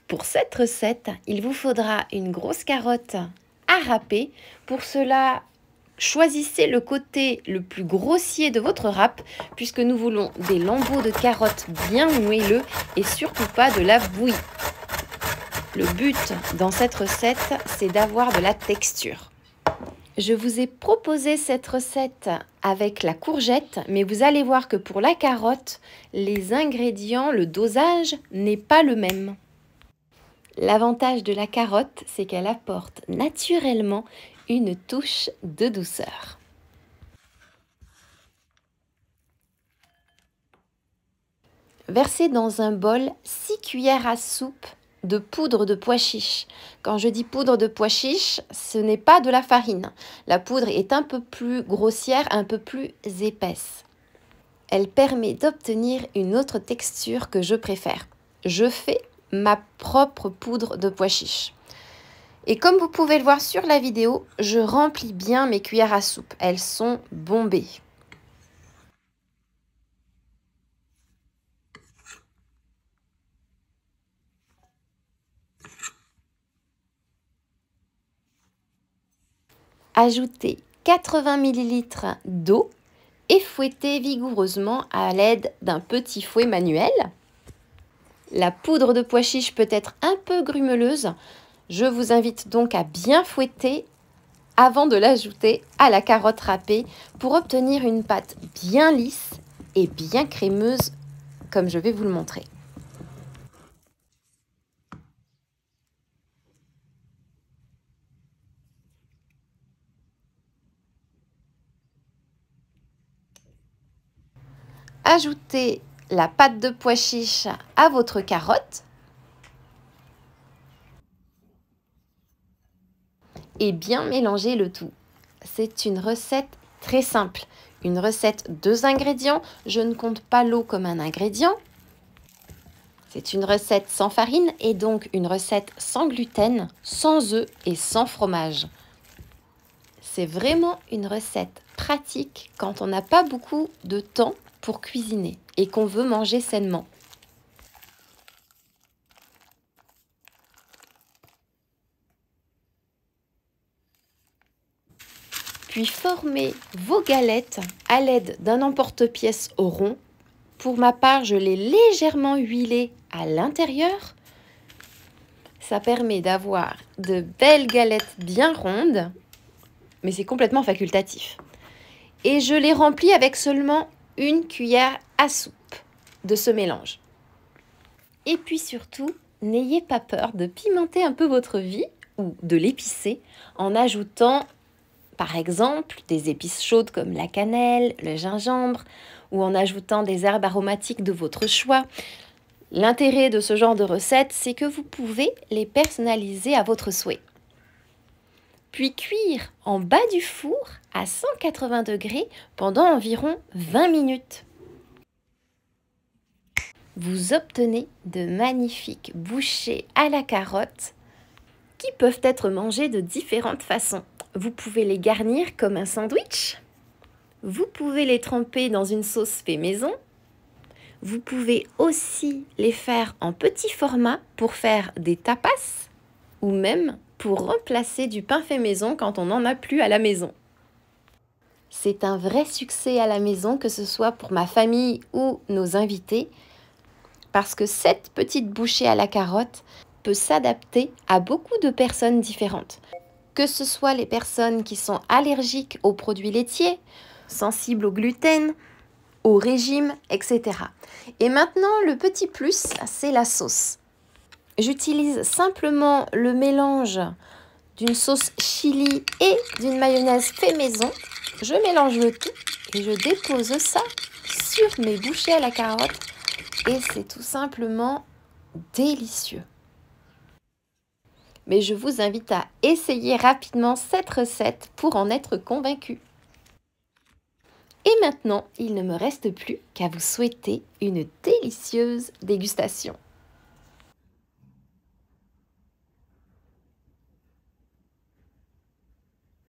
Pour cette recette, il vous faudra une grosse carotte à râper. Pour cela, choisissez le côté le plus grossier de votre râpe puisque nous voulons des lambeaux de carottes bien moelleux et surtout pas de la bouillie. Le but dans cette recette, c'est d'avoir de la texture. Je vous ai proposé cette recette avec la courgette, mais vous allez voir que pour la carotte, les ingrédients, le dosage n'est pas le même. L'avantage de la carotte, c'est qu'elle apporte naturellement une touche de douceur. Versez dans un bol 6 cuillères à soupe de poudre de pois chiche. Quand je dis poudre de pois chiche, ce n'est pas de la farine. La poudre est un peu plus grossière, un peu plus épaisse. Elle permet d'obtenir une autre texture que je préfère. Je fais ma propre poudre de pois chiche. Et comme vous pouvez le voir sur la vidéo, je remplis bien mes cuillères à soupe. Elles sont bombées. Ajoutez 80 ml d'eau et fouettez vigoureusement à l'aide d'un petit fouet manuel. La poudre de pois chiche peut être un peu grumeleuse. Je vous invite donc à bien fouetter avant de l'ajouter à la carotte râpée pour obtenir une pâte bien lisse et bien crémeuse comme je vais vous le montrer. Ajoutez la pâte de pois chiche à votre carotte et bien mélanger le tout. C'est une recette très simple, une recette 2 ingrédients. Je ne compte pas l'eau comme un ingrédient. C'est une recette sans farine et donc une recette sans gluten, sans œufs et sans fromage. C'est vraiment une recette pratique quand on n'a pas beaucoup de temps pour cuisiner et qu'on veut manger sainement. Puis formez vos galettes à l'aide d'un emporte-pièce rond. Pour ma part, je l'ai légèrement huilé à l'intérieur. Ça permet d'avoir de belles galettes bien rondes, mais c'est complètement facultatif. Et je les remplis avec seulement une cuillère à soupe de ce mélange. Et puis surtout, n'ayez pas peur de pimenter un peu votre vie ou de l'épicer en ajoutant par exemple des épices chaudes comme la cannelle, le gingembre ou en ajoutant des herbes aromatiques de votre choix. L'intérêt de ce genre de recette, c'est que vous pouvez les personnaliser à votre souhait. Puis cuire en bas du four à 180 degrés pendant environ 20 minutes. Vous obtenez de magnifiques bouchées à la carotte qui peuvent être mangées de différentes façons. Vous pouvez les garnir comme un sandwich. Vous pouvez les tremper dans une sauce fait maison. Vous pouvez aussi les faire en petit format pour faire des tapas ou même pour remplacer du pain fait maison quand on n'en a plus à la maison. C'est un vrai succès à la maison, que ce soit pour ma famille ou nos invités, parce que cette petite bouchée à la carotte peut s'adapter à beaucoup de personnes différentes. Que ce soit les personnes qui sont allergiques aux produits laitiers, sensibles au gluten, au régime, etc. Et maintenant, le petit plus, c'est la sauce. J'utilise simplement le mélange d'une sauce chili et d'une mayonnaise fait maison. Je mélange le tout et je dépose ça sur mes bouchées à la carotte et c'est tout simplement délicieux. Mais je vous invite à essayer rapidement cette recette pour en être convaincu. Et maintenant, il ne me reste plus qu'à vous souhaiter une délicieuse dégustation.